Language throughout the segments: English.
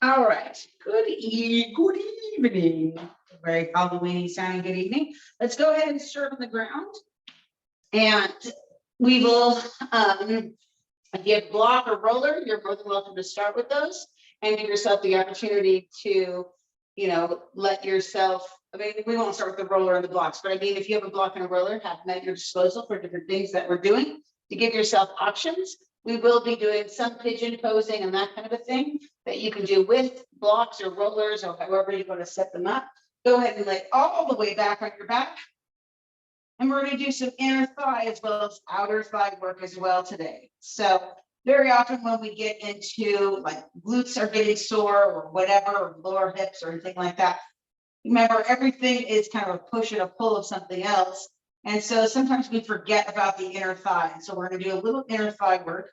All right. Good evening. Very Halloween sounding good evening. Let's go ahead and start on the ground. And we will, if you have block or roller, you're more than welcome to start with those and give yourself the opportunity to, let yourself, I mean, we won't start with the roller and the blocks, but I mean, if you have a block and a roller, have them at your disposal for different things that we're doing to give yourself options. We will be doing some pigeon posing and that kind of a thing that you can do with blocks or rollers or however you want to set them up. Go ahead and lay all the way back on your back. And we're going to do some inner thigh as well as outer thigh work as well today. So very often when we get into like glutes are getting sore or whatever, or lower hips or anything like that, remember everything is kind of a push and a pull of something else. And so sometimes we forget about the inner thigh. And so we're going to do a little inner thigh work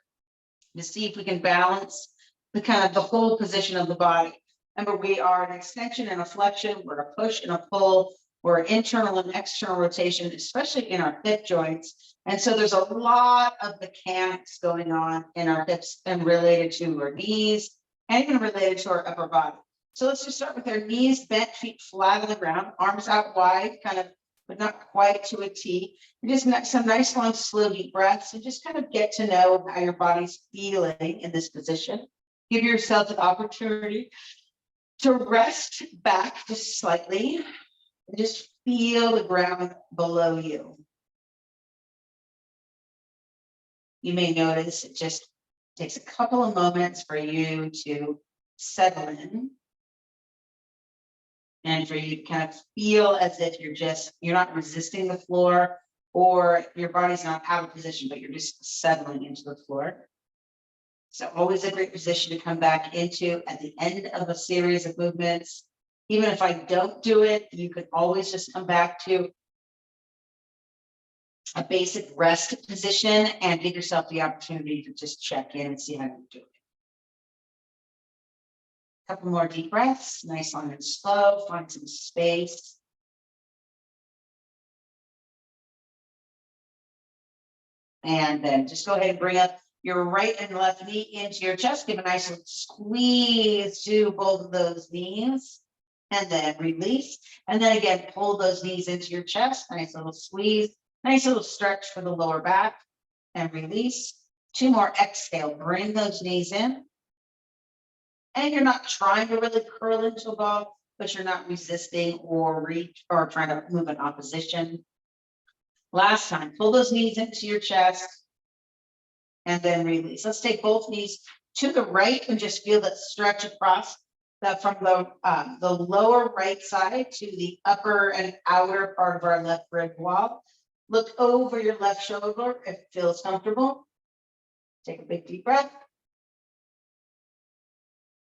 to see if we can balance the kind of the whole position of the body. Remember, we are an extension and a flexion, we're a push and a pull, we're an internal and external rotation, especially in our hip joints. And so there's a lot of mechanics going on in our hips and related to our knees and even related to our upper body. So let's just start with our knees bent, feet flat on the ground, arms out wide, kind of, but not quite to a T. And just some nice long slow deep breaths and just kind of get to know how your body's feeling in this position. Give yourself an opportunity to rest back just slightly and just feel the ground below you. You may notice it just takes a couple of moments for you to settle in and for you to kind of feel as if you're not resisting the floor or your body's not out of position, but you're just settling into the floor. So always a great position to come back into at the end of a series of movements. Even if I don't do it, you could always just come back to a basic rest position and give yourself the opportunity to just check in and see how you're doing. A couple more deep breaths, nice, long and slow, find some space. And then just go ahead and bring up your right and left knee into your chest. Give a nice little squeeze to both of those knees. And then release. And then again, pull those knees into your chest. Nice little squeeze. Nice little stretch for the lower back. And release. 2 more. Exhale. Bring those knees in. And you're not trying to really curl into a ball, but you're not resisting or reach or trying to move in opposition. Last time, pull those knees into your chest and then release. Let's take both knees to the right and just feel that stretch across that from the lower right side to the upper and outer part of our left rib wall. Look over your left shoulder if it feels comfortable. Take a big deep breath.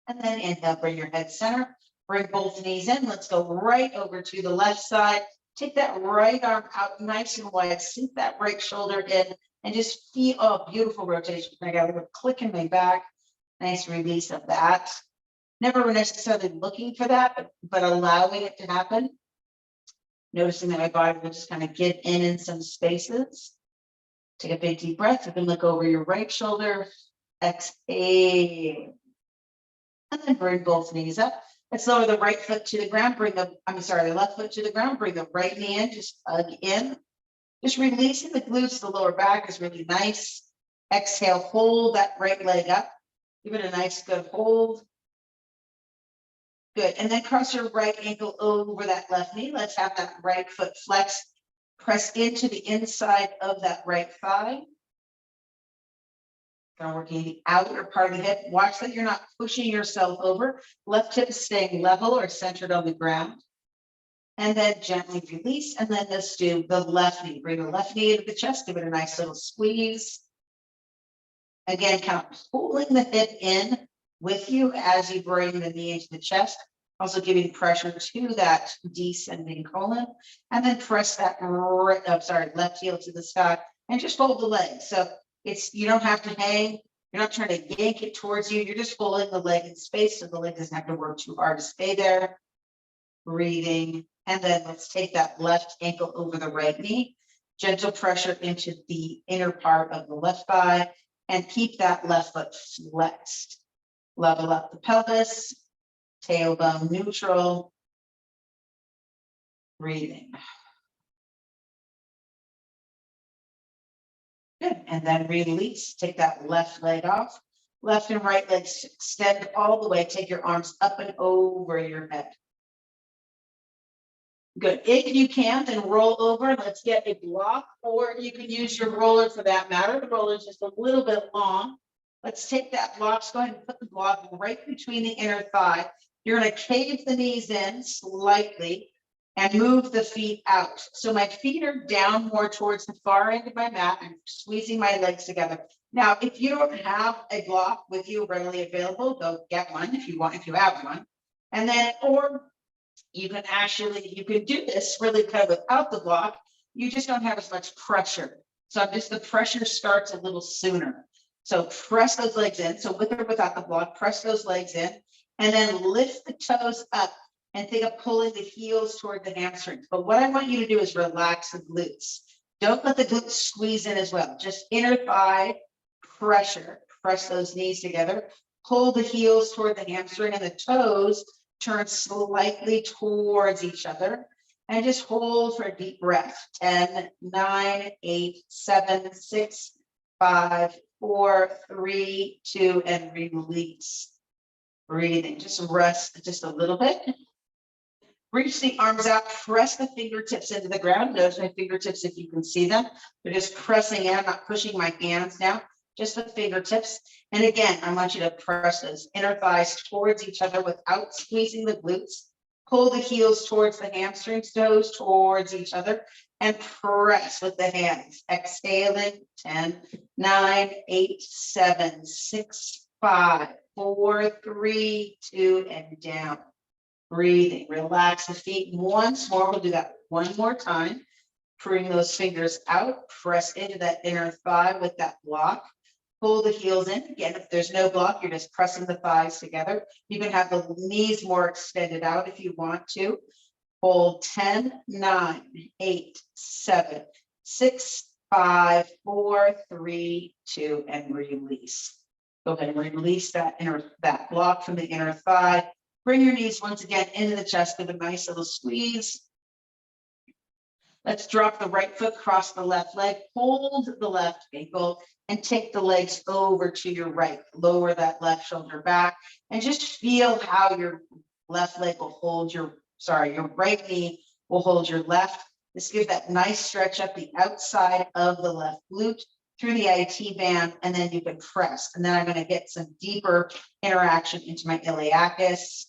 And then inhale, bring your head center. Bring both knees in. Let's go right over to the left side. Take that right arm out nice and wide. Sink that right shoulder in and just feel a beautiful rotation. I got a little click in my back. Nice release of that. Never necessarily looking for that, but allowing it to happen. Noticing that my body will just kind of get in some spaces. Take a big deep breath. You can look over your right shoulder. Exhale. And then bring both knees up. Let's lower the right foot to the ground. The left foot to the ground. Bring the right knee in. Just hug in. Just releasing the glutes. The lower back is really nice. Exhale. Hold that right leg up. Give it a nice good hold. Good. And then cross your right ankle over that left knee. Let's have that right foot flex. Press into the inside of that right thigh. Kind of working the outer part of the hip. Watch that you're not pushing yourself over. Left hip is staying level or centered on the ground. And then gently release. And then let's do the left knee. Bring the left knee into the chest. Give it a nice little squeeze. Again, kind of pulling the hip in with you as you bring the knee into the chest. Also giving pressure to that descending colon. And then press that left heel to the sky and just fold the leg. So you don't have to hang. You're not trying to yank it towards you. You're just pulling the leg in space so the leg doesn't have to work too hard to stay there. Breathing. And then let's take that left ankle over the right knee. Gentle pressure into the inner part of the left thigh and keep that left foot flexed. Level up the pelvis. tailbone neutral, breathing. Good, and then release, take that left leg off, left and right legs extend all the way, take your arms up and over your head. Good, if you can, then roll over, let's get a block, or you can use your roller for that matter. The roller is just a little bit long. Let's take that block, go ahead and put the block right between the inner thigh. You're gonna cave the knees in slightly and move the feet out. So my feet are down more towards the far end of my mat. I'm squeezing my legs together. Now, if you don't have a block with you readily available, go get one if you want, if you have one. And then, or you can do this really kind of without the block. You just don't have as much pressure. So the pressure starts a little sooner. So press those legs in. So with or without the block, press those legs in and then lift the toes up and think of pulling the heels toward the hamstrings. But what I want you to do is relax the glutes. Don't let the glutes squeeze in as well. Just inner thigh pressure. Press those knees together. Pull the heels toward the hamstring and the toes turn slightly towards each other. And just hold for a deep breath. 10, 9, 8, 7, 6, 5, 4, 3, 2, and release. Breathing. Just rest just a little bit. Reach the arms out, press the fingertips into the ground. Notice my fingertips if you can see them. They're just pressing in, I'm not pushing my hands down, just the fingertips. And again, I want you to press those inner thighs towards each other without squeezing the glutes. Pull the heels towards the hamstrings, toes towards each other, and press with the hands. Exhaling, 10, 9, 8, 7, 6, 5, 4, 3, 2, and down. Breathing, relax the feet once more. We'll do that one more time. Bring those fingers out, press into that inner thigh with that block. Pull the heels in. Again, if there's no block, you're just pressing the thighs together. You can have the knees more extended out if you want to. Hold 10, 9, 8, 7, 6, 5, 4, 3, 2, and release. Go ahead and release that block from the inner thigh. Bring your knees once again into the chest with a nice little squeeze. Let's drop the right foot across the left leg, hold the left ankle, and take the legs over to your right. Lower that left shoulder back, and just feel how your left leg will hold your right knee will hold your left. This gives that nice stretch up the outside of the left glute through the IT band, and then you can press. And then I'm going to get some deeper interaction into my iliacus.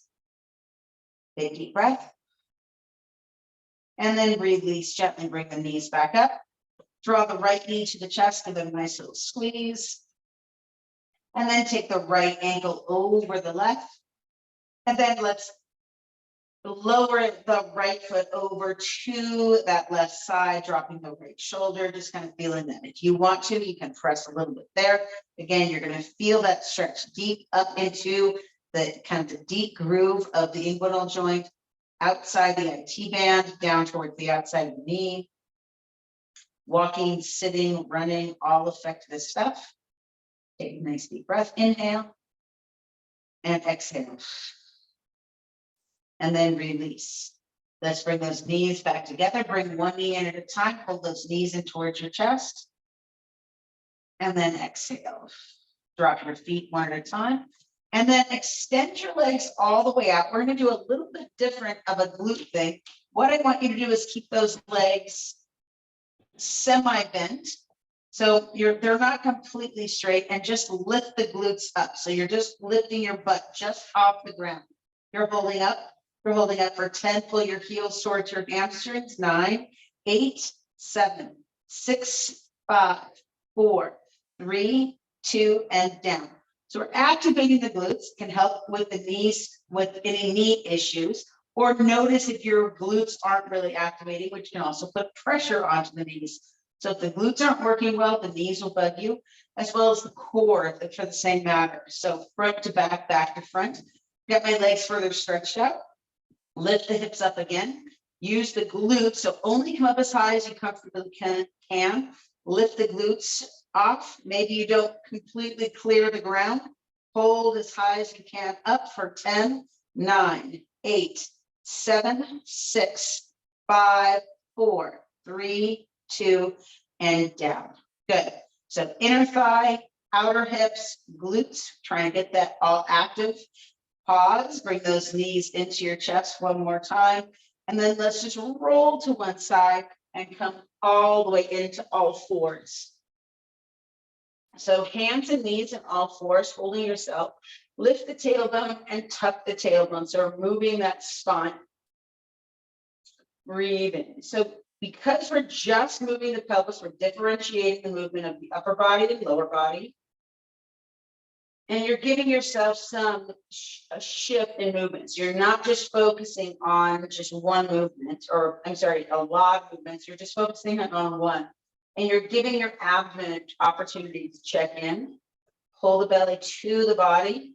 Big deep breath. And then release, gently bring the knees back up. Draw the right knee to the chest, give it a nice little squeeze. And then take the right ankle over the left. And then let's lower the right foot over to that left side, dropping the right shoulder, just kind of feeling that. If you want to, you can press a little bit there. Again, you're going to feel that stretch deep up into the kind of the deep groove of the inguinal joint, outside the IT band, down towards the outside of the knee. Walking, sitting, running, all affect this stuff. Take a nice deep breath, inhale and exhale. And then release. Let's bring those knees back together. Bring one knee in at a time. Pull those knees in towards your chest. And then exhale. Drop your feet one at a time. And then extend your legs all the way out. We're going to do a little bit different of a glute thing. What I want you to do is keep those legs semi-bent. So they're not completely straight, and just lift the glutes up. So you're just lifting your butt just off the ground. You're holding up. You're holding up for 10. Pull your heels towards your hamstrings. 9, 8, 7, 6, 5, 4, 3, 2, and down. So we're activating the glutes, can help with the knees, with any knee issues, or notice if your glutes aren't really activating, which can also put pressure onto the knees. So if the glutes aren't working well, the knees will bug you, as well as the core for the same matter. So front to back, back to front. Get my legs further stretched out. Lift the hips up again. Use the glutes, so only come up as high as you comfortably can. Lift the glutes off. Maybe you don't completely clear the ground. Hold as high as you can up for 10, 9, 8, 7, 6, 5, 4, 3, 2, and down. Good. So inner thigh, outer hips, glutes, try and get that all active. Pause, bring those knees into your chest one more time. And then let's just roll to one side and come all the way into all fours. So hands and knees in all fours, holding yourself. Lift the tailbone and tuck the tailbone. So moving that spine. Breathe in. So because we're just moving the pelvis, we're differentiating the movement of the upper body and lower body. And you're giving yourself some a shift in movements. You're not just focusing on just one movement, or I'm sorry, a lot of movements. You're just focusing on one. And you're giving your abdomen opportunity to check in. Pull the belly to the body,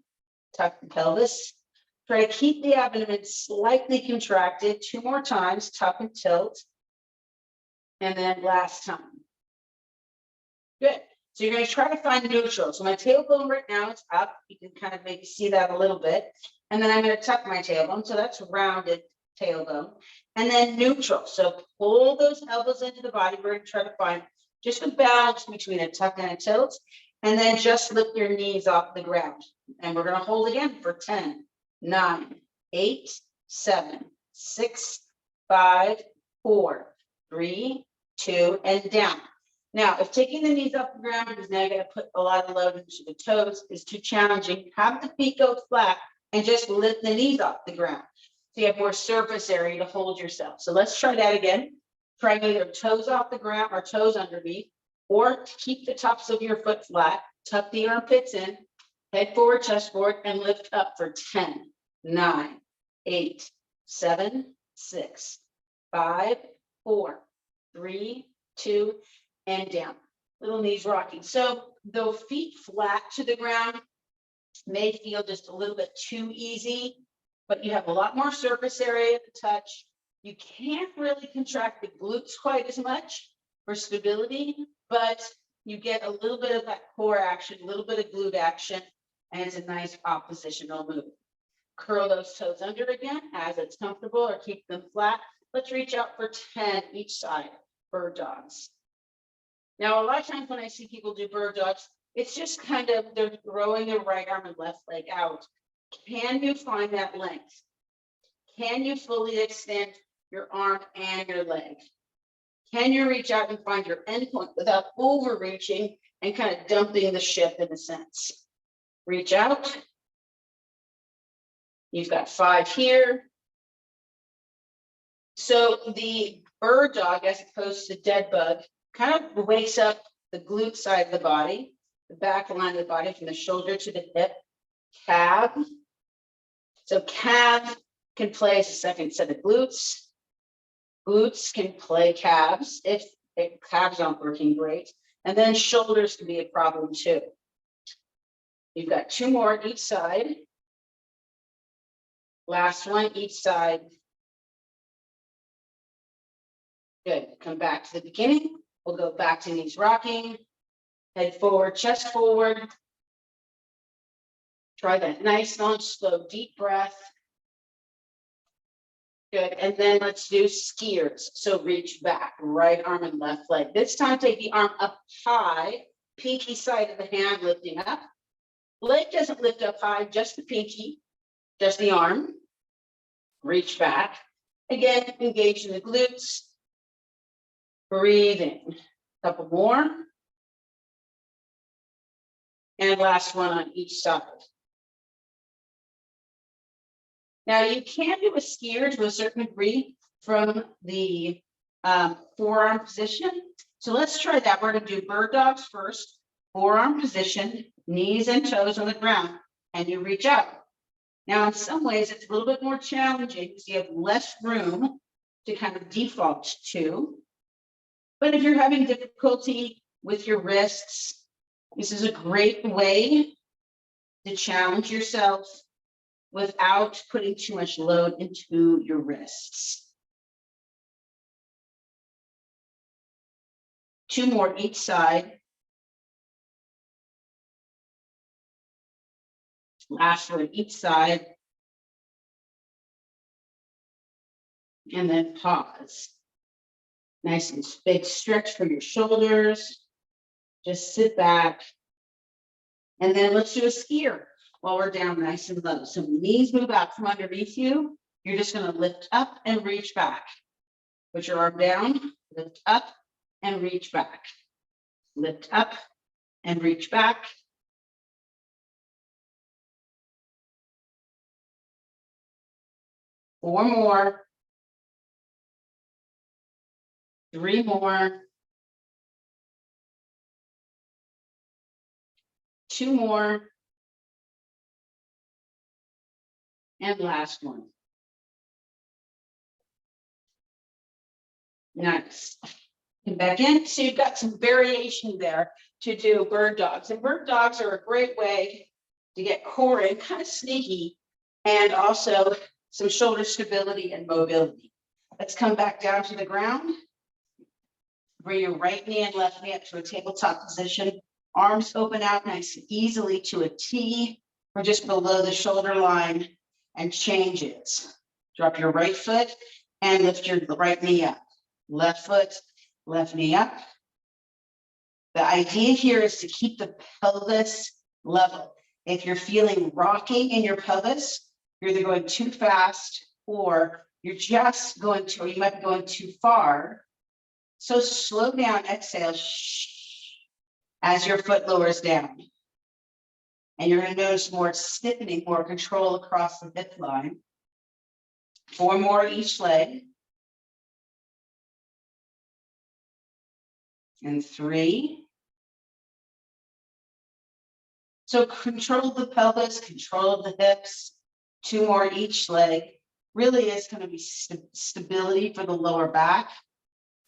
tuck the pelvis. Try to keep the abdomen slightly contracted. 2 more times, tuck and tilt. And then last time. Good. So you're going to try to find neutral. So my tailbone right now is up. You can kind of maybe see that a little bit. And then I'm going to tuck my tailbone. So that's rounded tailbone. And then neutral. So pull those elbows into the body. We're going to try to find just a balance between a tuck and a tilt. And then just lift your knees off the ground. And we're going to hold again for 10, 9, 8, 7, 6, 5, 4, 3, 2, and down. Now, if taking the knees off the ground, because now you got to put a lot of load into the toes, is too challenging, have the feet go flat and just lift the knees off the ground. So you have more surface area to hold yourself. So let's try that again. Try either toes off the ground or toes underneath, or keep the tops of your foot flat, tuck the armpits in, head forward, chest forward, and lift up for 10, 9, 8, 7, 6, 5, 4, 3, 2, and down. Little knees rocking. So the feet flat to the ground may feel just a little bit too easy, but you have a lot more surface area to touch. You can't really contract the glutes quite as much for stability, but you get a little bit of that core action, a little bit of glute action, and it's a nice oppositional move. Curl those toes under again as it's comfortable, or keep them flat. Let's reach out for 10 each side, bird dogs. Now, a lot of times when I see people do bird dogs, it's just kind of, they're throwing their right arm and left leg out. Can you find that length? Can you fully extend your arm and your leg? Can you reach out and find your end point without overreaching and kind of dumping the ship in a sense? Reach out. You've got 5 here. So the bird dog, as opposed to dead bug, kind of wakes up the glute side of the body, the back line of the body from the shoulder to the hip, calf. So calf can play as a second set of glutes. Glutes can play calves if calves aren't working great. And then shoulders can be a problem too. You've got 2 more each side. Last one each side. Good. Come back to the beginning. We'll go back to knees rocking. Head forward, chest forward. Try that nice, long, slow, deep breath. Good. And then let's do skiers. So reach back, right arm and left leg. This time, take the arm up high, pinky side of the hand lifting up. Leg doesn't lift up high, just the pinky, just the arm. Reach back. Again, engage in the glutes. Breathe in. A couple more. And last one on each side. Now you can do a skier to a certain degree from the forearm position. So let's try that. We're going to do bird dogs first. Forearm position, knees and toes on the ground, and you reach out. Now, in some ways, it's a little bit more challenging because you have less room to kind of default to. But if you're having difficulty with your wrists, this is a great way to challenge yourself without putting too much load into your wrists. 2 more each side. Last one each side. And then pause. Nice and big stretch for your shoulders. Just sit back. And then let's do a skier while we're down nice and low. So knees move out from underneath you. You're just going to lift up and reach back. Put your arm down, lift up and reach back. Lift up and reach back. Four more. Three more. Two more. And last one. Nice. And back in. So you've got some variation there to do bird dogs. And bird dogs are a great way to get core in, kind of sneaky, and also some shoulder stability and mobility. Let's come back down to the ground. Bring your right knee and left knee up to a tabletop position. Arms open out nice and easily to a T or just below the shoulder line, and changes. Drop your right foot and lift your right knee up. Left foot, left knee up. The idea here is to keep the pelvis level. If you're feeling rocky in your pelvis, you're either going too fast or you're just going to, or you might be going too far. So slow down, exhale as your foot lowers down. And you're going to notice more stiffening, more control across the hip line. Four more each leg. And three. So control the pelvis, control the hips. Two more each leg. Really is going to be stability for the lower back.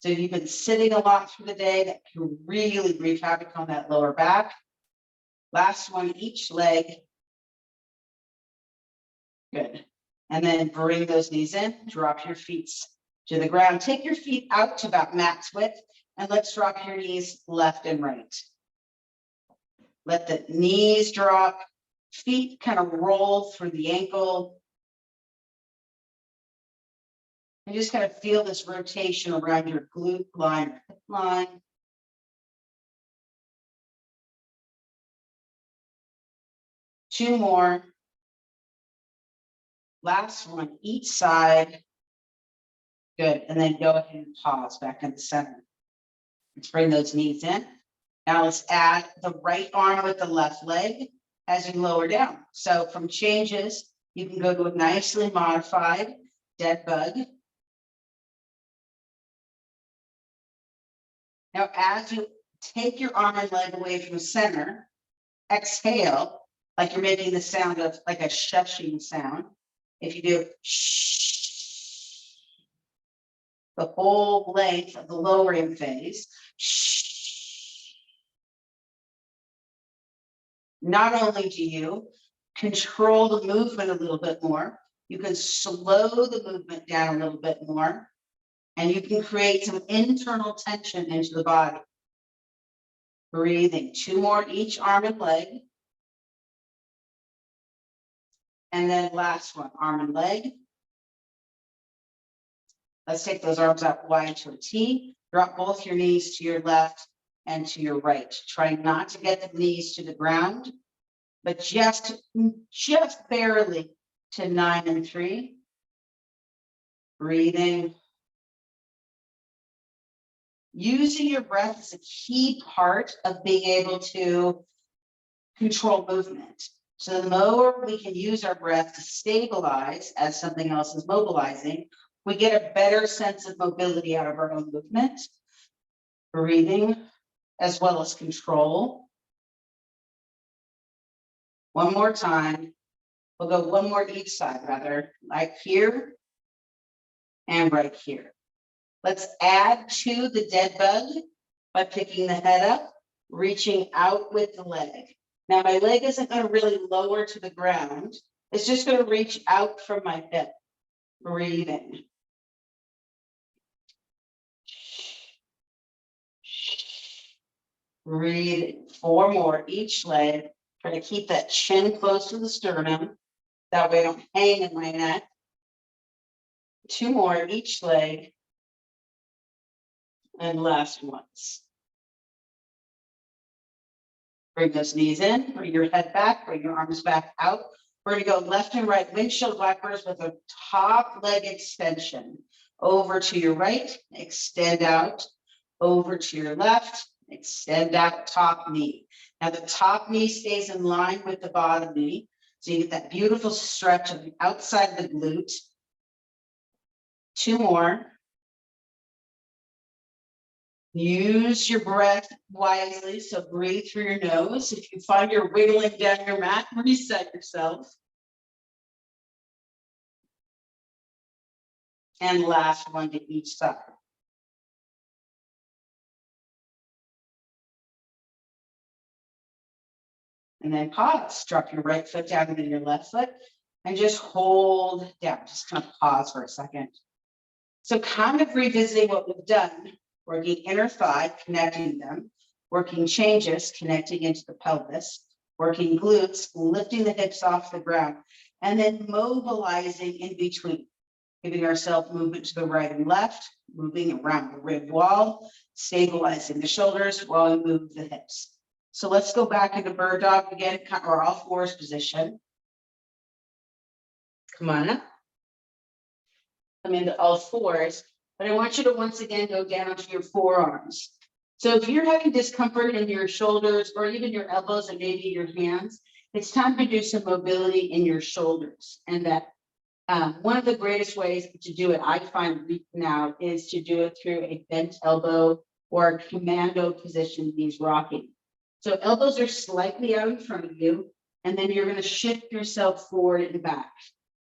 So if you've been sitting a lot through the day, that can really wreak havoc on that lower back. Last one each leg. Good. And then bring those knees in, drop your feet to the ground. Take your feet out to about max width, and let's drop your knees left and right. Let the knees drop, feet kind of roll through the ankle. And just kind of feel this rotation around your glute line, or hip line. Two more. Last one, each side. Good. And then go ahead and pause back in the center. Let's bring those knees in. Now let's add the right arm with the left leg as you lower down. So from changes, you can go to a nicely modified dead bug. Now, as you take your arm and leg away from the center, exhale, like you're making the sound of like a shushing sound. If you do shh, the whole length of the lowering phase, shh. Not only do you control the movement a little bit more, you can slow the movement down a little bit more, and you can create some internal tension into the body. Breathing. Two more each arm and leg. And then last one, arm and leg. Let's take those arms out wide to a T. Drop both your knees to your left and to your right. Try not to get the knees to the ground, but just barely to 9 and 3. Breathing. Using your breath is a key part of being able to control movement. So the more we can use our breath to stabilize as something else is mobilizing, we get a better sense of mobility out of our own movement. Breathing, as well as control. One more time. We'll go one more each side, rather, like here and right here. Let's add to the dead bug by picking the head up, reaching out with the leg. Now my leg isn't going to really lower to the ground. It's just going to reach out from my hip. Breathing. Breathing. Four more each leg. Try to keep that chin close to the sternum. That way I don't hang in my neck. 2 more each leg. And last once. Bring those knees in, bring your head back, bring your arms back out. We're going to go left and right windshield wipers with a top leg extension. Over to your right, extend out. Over to your left, extend out top knee. Now the top knee stays in line with the bottom knee. So you get that beautiful stretch of the outside of the glute. 2 more. Use your breath wisely, so breathe through your nose. If you find you're wiggling down your mat, reset yourself. And last one to each side. And then pause, drop your right foot down into your left foot and just hold down, just kind of pause for a second. So kind of revisiting what we've done. Working inner thigh, connecting them, working changes, connecting into the pelvis, working glutes, lifting the hips off the ground, and then mobilizing in between, giving ourselves movement to the right and left, moving around the rib wall, stabilizing the shoulders while we move the hips. So let's go back into bird dog again, or all fours position. Come on up. Come into all fours. But I want you to once again go down to your forearms. So if you're having discomfort in your shoulders or even your elbows and maybe your hands, it's time to do some mobility in your shoulders. And that one of the greatest ways to do it, I find now, is to do it through a bent elbow or a commando position, means rocking. So elbows are slightly out in front of you, and then you're going to shift yourself forward and back.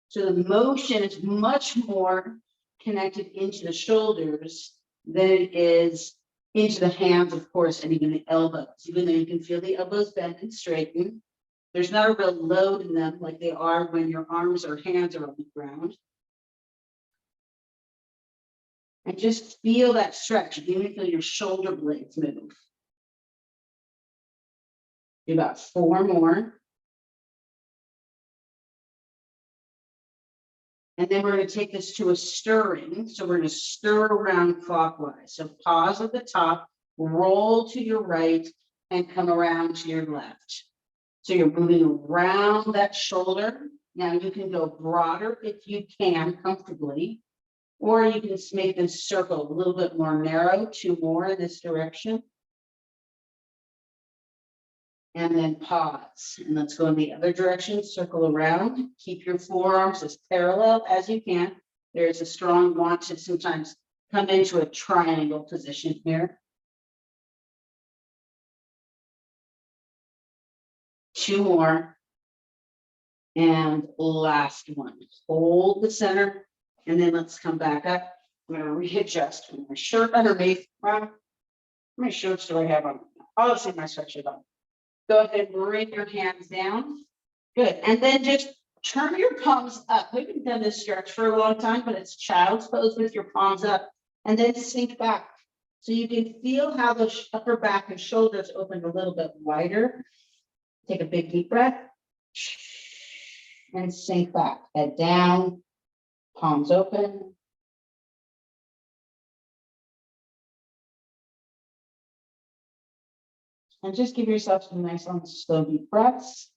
So the motion is much more connected into the shoulders than it is into the hands, of course, and even the elbows. Even though you can feel the elbows bend and straighten, there's not a real load in them like they are when your arms or hands are on the ground. And just feel that stretch. You even feel your shoulder blades move. Do about 4 more. And then we're going to take this to a stirring. So we're going to stir around clockwise. So pause at the top, roll to your right, and come around to your left. So you're moving around that shoulder. Now you can go broader if you can comfortably, or you can just make this circle a little bit more narrow, 2 more in this direction. And then pause, and let's go in the other direction, circle around, keep your forearms as parallel as you can. There's a strong want to sometimes come into a triangle position here. 2 more. And last one, hold the center, and then let's come back up. I'm gonna readjust my shirt underneath. How many shirts do I have on? Oh, let's see my sweatshirt on. Go ahead and bring your hands down. Good. And then just turn your palms up. We haven't done this stretch for a long time, but it's child's pose with your palms up. And then sink back. So you can feel how the upper back and shoulders open a little bit wider. Take a big deep breath. And sink back. Head down. Palms open. And just give yourself some nice long, slow, deep breaths.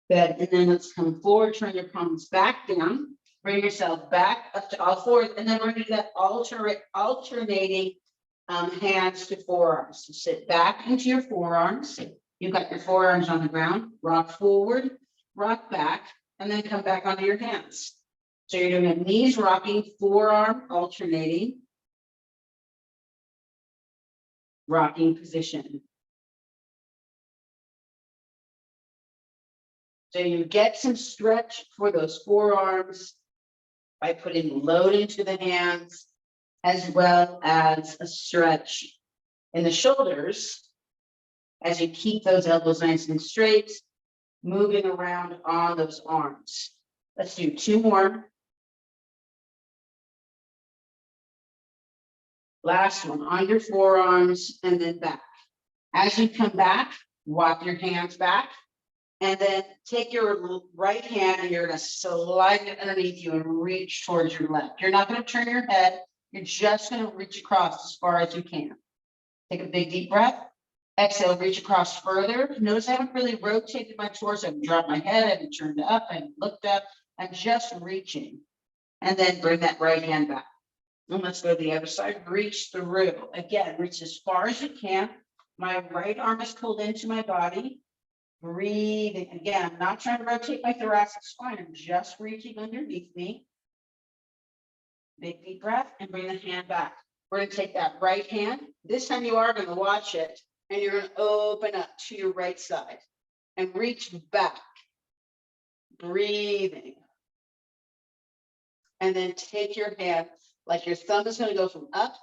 Good. And then let's come forward, turn your palms back down, bring yourself back up to all fours, and then we're going to do that alternating hands to forearms. So sit back into your forearms. You've got your forearms on the ground, rock forward, rock back, and then come back onto your hands. So you're doing a knees rocking, forearm alternating, rocking position. So you get some stretch for those forearms by putting load into the hands, as well as a stretch in the shoulders as you keep those elbows nice and straight, moving around on those arms. Let's do 2 more. Last one, on your forearms and then back. As you come back, Walk your hands back. And then take your right hand and you're going to slide it underneath you and reach towards your left. You're not going to turn your head. You're just going to reach across as far as you can. Take a big deep breath. Exhale, reach across further. Notice I haven't really rotated my torso. I haven't dropped my head. I haven't turned up. I haven't looked up. I'm just reaching. And then bring that right hand back. And let's go to the other side. Reach through. Again, reach as far as you can. My right arm is pulled into my body. Breathing. Again, I'm not trying to rotate my thoracic spine. I'm just reaching underneath me. Big deep breath and bring the hand back. We're going to take that right hand. This time you are going to watch it and you're going to open up to your right side and reach back. Breathing. And then take your hand, like your thumb is going to go from up,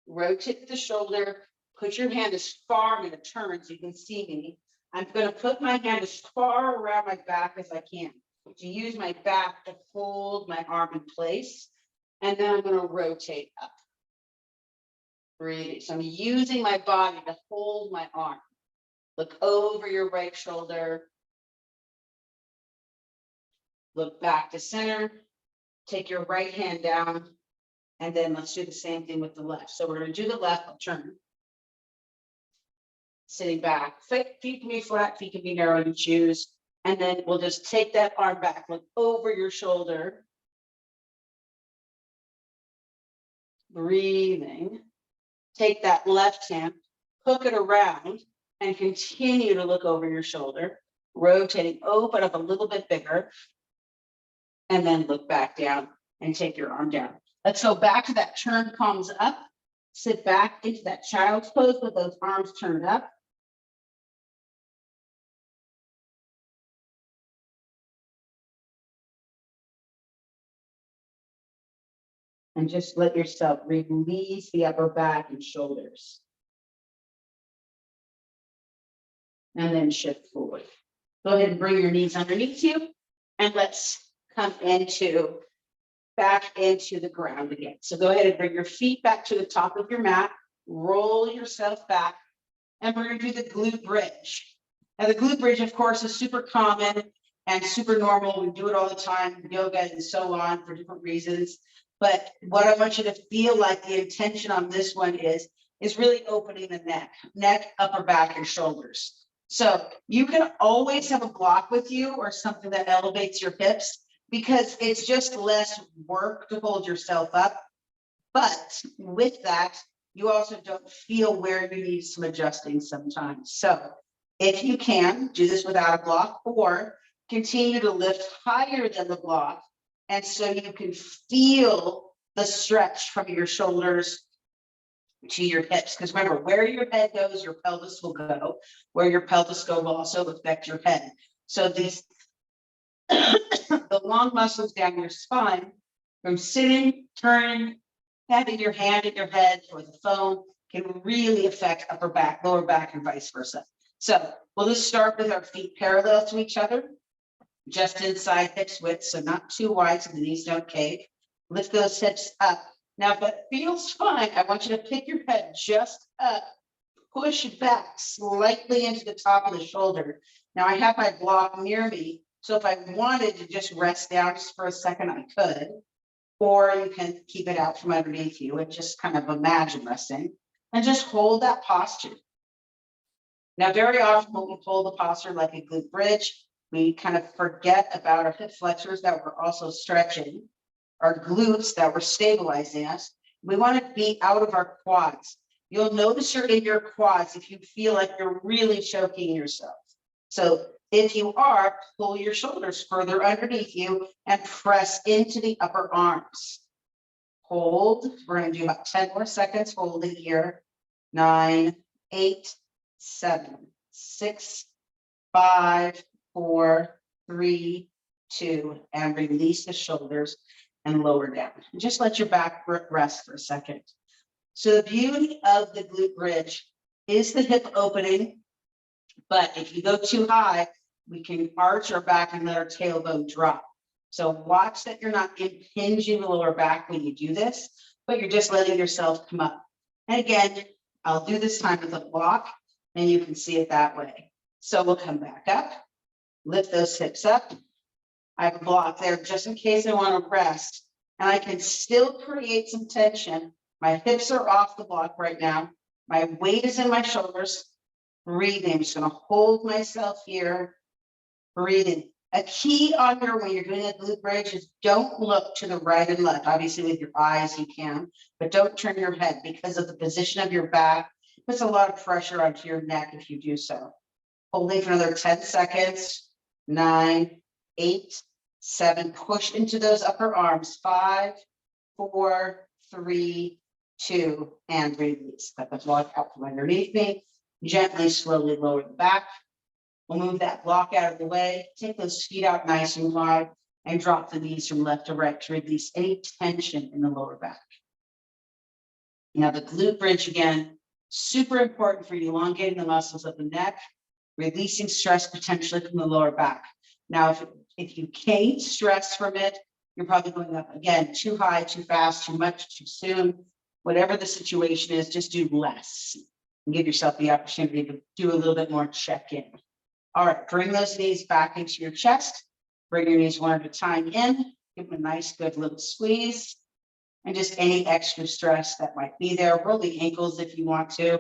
rotate the shoulder, put your hand as far, I'm going to turn so you can see me. I'm going to put my hand as far around my back as I can to use my back to hold my arm in place. And then I'm going to rotate up. Breathe. So I'm using my body to hold my arm. Look over your right shoulder. Look back to center. Take your right hand down. And then let's do the same thing with the left. So we're going to do the left, I'll turn. Sitting back, feet can be flat, feet can be narrow, you choose. And then we'll just take that arm back, look over your shoulder. Breathing. Take that left hand, hook it around, and continue to look over your shoulder. Rotating, open up a little bit bigger. And then look back down and take your arm down. Let's go back to that turn palms up. Sit back into that child's pose with those arms turned up. And just let yourself release the upper back and shoulders. And then shift forward. Go ahead and bring your knees underneath you. And let's come back into the ground again. So go ahead and bring your feet back to the top of your mat. Roll yourself back. And we're going to do the glute bridge. Now the glute bridge, of course, is super common and super normal. We do it all the time, yoga and so on for different reasons. But what I want you to feel like the intention on this one is really opening the neck, upper back, and shoulders. So you can always have a block with you or something that elevates your hips because it's just less work to hold yourself up. But with that, you also don't feel where you need some adjusting sometimes. So if you can, do this without a block or continue to lift higher than the block. And so you can feel the stretch from your shoulders to your hips. Because remember, where your head goes, your pelvis will go. Where your pelvis goes will also affect your head. So these, the long muscles down your spine, from sitting, turning, having your hand at your head or the phone can really affect upper back, lower back, and vice versa. So we'll just start with our feet parallel to each other. Just inside hips width, so not too wide so the knees don't cave. Lift those hips up. Now, if that feels fine, I want you to pick your head just up, push back slightly into the top of the shoulder. Now, I have my block near me, so if I wanted to just rest down just for a second, I could. Or you can keep it out from underneath you and just kind of imagine resting and just hold that posture. Now, very often when we hold the posture like a glute bridge, we kind of forget about our hip flexors that we're also stretching, our glutes that were stabilizing us. We want to be out of our quads. You'll notice you're in your quads if you feel like you're really choking yourself. So if you are, pull your shoulders further underneath you and press into the upper arms. Hold. We're going to do about 10 more seconds holding here. 9, 8, 7, 6, 5, 4, 3, 2, and release the shoulders and lower down. And just let your back rest for a second. So the beauty of the glute bridge is the hip opening, but if you go too high, we can arch our back and let our tailbone drop. So watch that you're not impinging the lower back when you do this, but you're just letting yourself come up. And again, I'll do this time with a block, and you can see it that way. So we'll come back up, lift those hips up. I have a block there just in case I want to rest, and I can still create some tension. My hips are off the block right now. My weight is in my shoulders. Breathing. I'm just going to hold myself here. Breathing. A key on your, when you're doing a glute bridge, is don't look to the right and left. Obviously with your eyes you can, but don't turn your head because of the position of your back. It puts a lot of pressure onto your neck if you do so. Holding for another 10 seconds. 9, 8, 7. Push into those upper arms. 5, 4, 3, 2, and release. Let the block out from underneath me. Gently, slowly lower the back. We'll move that block out of the way. Take those feet out nice and wide and drop the knees from left to right to release any tension in the lower back. Now the glute bridge again, super important for elongating the muscles of the neck, releasing stress potentially from the lower back. Now, if you gain stress from it, you're probably going up again, too high, too fast, too much, too soon. Whatever the situation is, just do less and give yourself the opportunity to do a little bit more check-in. All right, bring those knees back into your chest. Bring your knees one at a time in. Give them a nice, good little squeeze. And just any extra stress that might be there. Roll the ankles if you want to.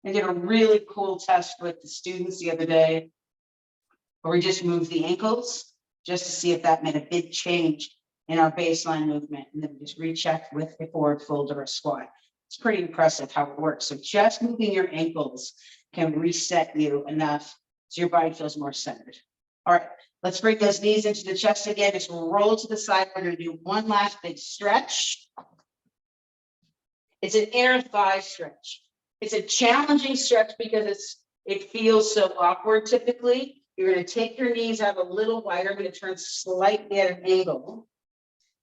I did a really cool test with the students the other day where we just moved the ankles just to see if that made a big change in our baseline movement. And then we just recheck with a forward fold or a squat. It's pretty impressive how it works. So just moving your ankles can reset you enough so your body feels more centered. All right, let's bring those knees into the chest again. Just roll to the side. We're going to do one last big stretch. It's an inner thigh stretch. It's a challenging stretch because it feels so awkward typically. You're going to take your knees out a little wider. I'm going to turn slightly at an angle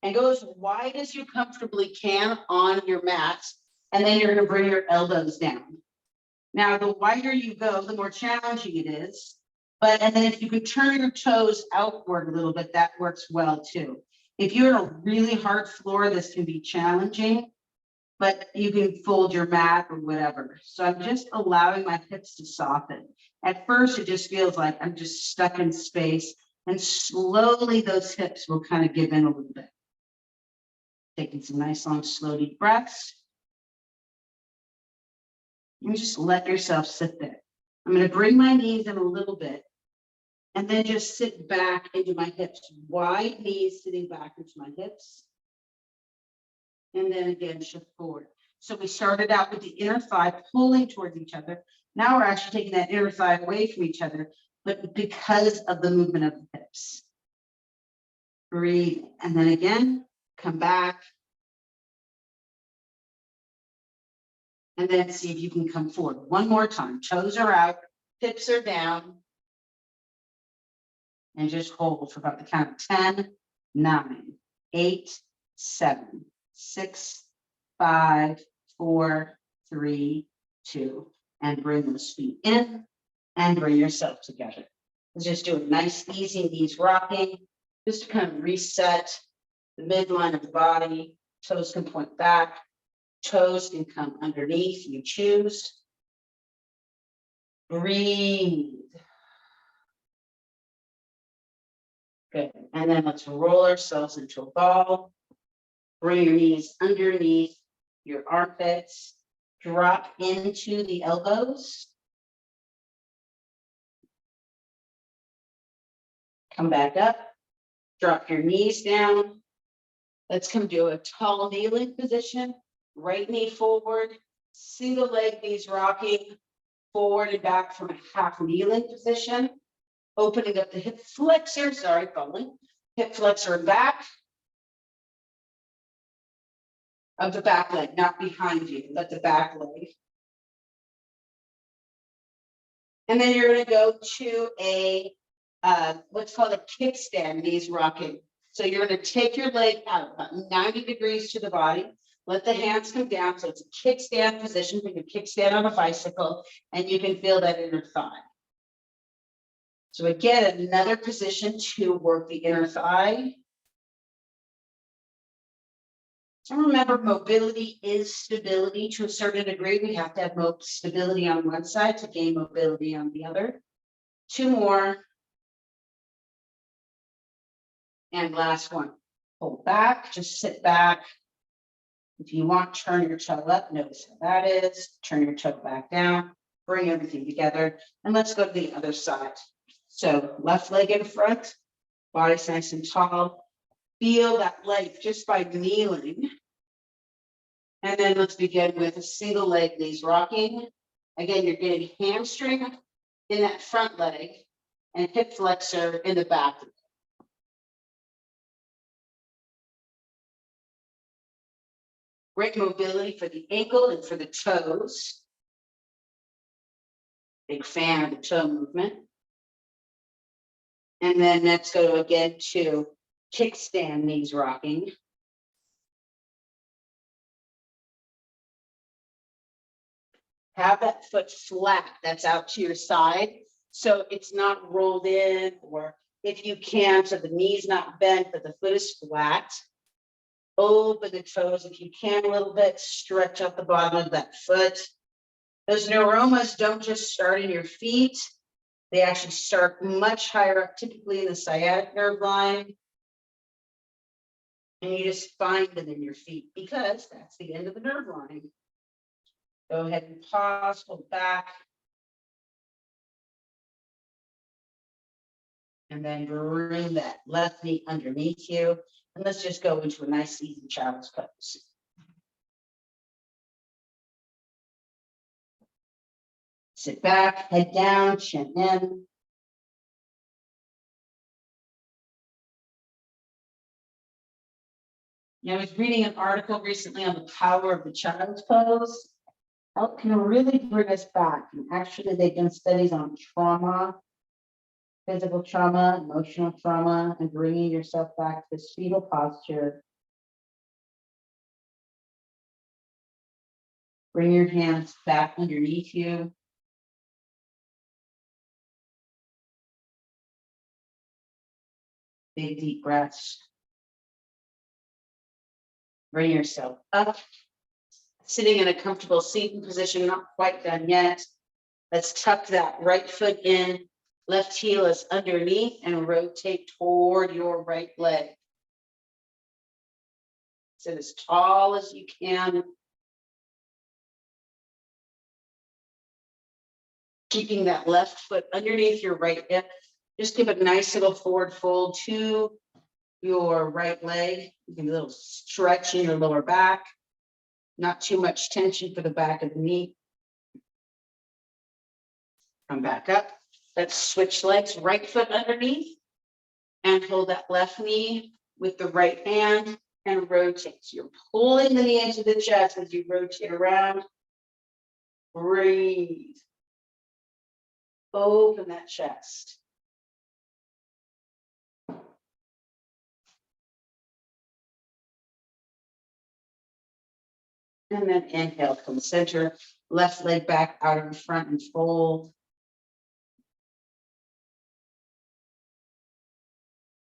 and go as wide as you comfortably can on your mat. And then you're going to bring your elbows down. Now, the wider you go, the more challenging it is. And then if you can turn your toes outward a little bit, that works well too. If you're in a really hard floor, this can be challenging, but you can fold your mat or whatever. So I'm just allowing my hips to soften. At first, it just feels like I'm just stuck in space, and slowly those hips will kind of give in a little bit. Taking some nice, long, slow, deep breaths. And just let yourself sit there. I'm going to bring my knees in a little bit and then just sit back into my hips. Wide knees sitting back into my hips. And then again, shift forward. So we started out with the inner thigh pulling towards each other. Now we're actually taking that inner thigh away from each other, but because of the movement of the hips. Breathe. And then again, come back. And then see if you can come forward. One more time. Toes are out, hips are down. And just hold for about the count of 10, 9, 8, 7, 6, 5, 4, 3, 2. And bring those feet in and bring yourself together. Let's just do a nice, easy knees rocking. Just to kind of reset the midline of the body. Toes can point back. Toes can come underneath, you choose. Breathe. Good. And then let's roll ourselves into a ball. Bring your knees underneath your armpits. Drop into the elbows. Come back up. Drop your knees down. Let's come to a tall kneeling position. Right knee forward, single leg knees rocking forward and back from a half kneeling position, opening up the hip flexor, falling, hip flexor and back of the back leg, not behind you, but the back leg. And then you're going to go to a, what's called a kickstand, knees rocking. So you're going to take your leg out about 90 degrees to the body. Let the hands come down. So it's a kickstand position. You can kickstand on a bicycle and you can feel that inner thigh. So again, another position to work the inner thigh. And remember, mobility is stability to a certain degree. We have to have stability on one side to gain mobility on the other. 2 more. And last one. Pull back, just sit back. If you want, turn your toe up, notice how that is. Turn your toe back down, bring everything together, and let's go to the other side. So left leg in front, body's nice and tall. Feel that leg just by kneeling. And then let's begin with a single leg, knees rocking. Again, you're getting hamstring in that front leg and hip flexor in the back. Great mobility for the ankle and for the toes. Big fan of the toe movement. And then let's go again to kickstand, knees rocking. Have that foot flat, that's out to your side. So it's not rolled in, or if you can, so the knee's not bent, but the foot is flat. Open the toes if you can a little bit, stretch out the bottom of that foot. Those neuromas don't just start in your feet. They actually start much higher up, typically in the sciatic nerve line. And you just find them in your feet because that's the end of the nerve line. Go ahead and pause, hold back. And then bring that left knee underneath you. And let's just go into a nice, easy child's pose. Sit back, head down, chin in. I was reading an article recently on the power of the child's pose. How it can really bring us back. And actually, they've done studies on trauma, physical trauma, emotional trauma, and bringing yourself back to this fetal posture. Bring your hands back underneath you. Big deep breaths. Bring yourself up. Sitting in a comfortable seating position, not quite done yet. Let's tuck that right foot in. Left heel is underneath and rotate toward your right leg. Sit as tall as you can. Keeping that left foot underneath your right hip. Just give a nice little forward fold to your right leg. Give a little stretch in your lower back. Not too much tension for the back of the knee. Come back up. Let's switch legs. Right foot underneath. And hold that left knee with the right hand and rotate. So you're pulling the knee into the chest as you rotate around. Breathe. Open that chest. And then inhale, come center, left leg back out in front and fold.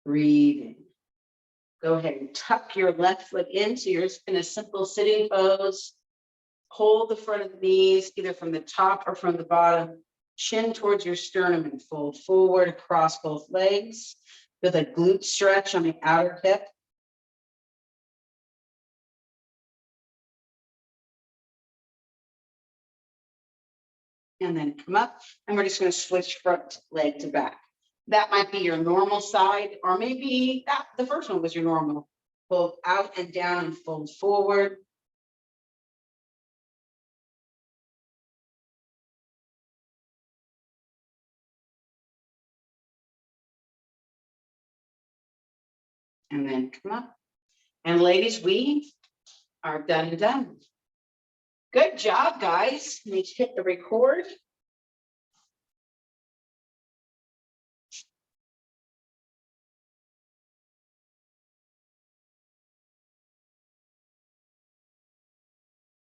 Breathing. Go ahead and tuck your left foot in. So you're in a simple sitting pose. Hold the front of the knees, either from the top or from the bottom. Chin towards your sternum and fold forward across both legs with a glute stretch on the outer hip. And then come up, and we're just going to switch front leg to back. That might be your normal side, or maybe that the first one was your normal. Fold out and down and fold forward. And then come up. And ladies, we are done and done. Good job, guys. Let me hit the record.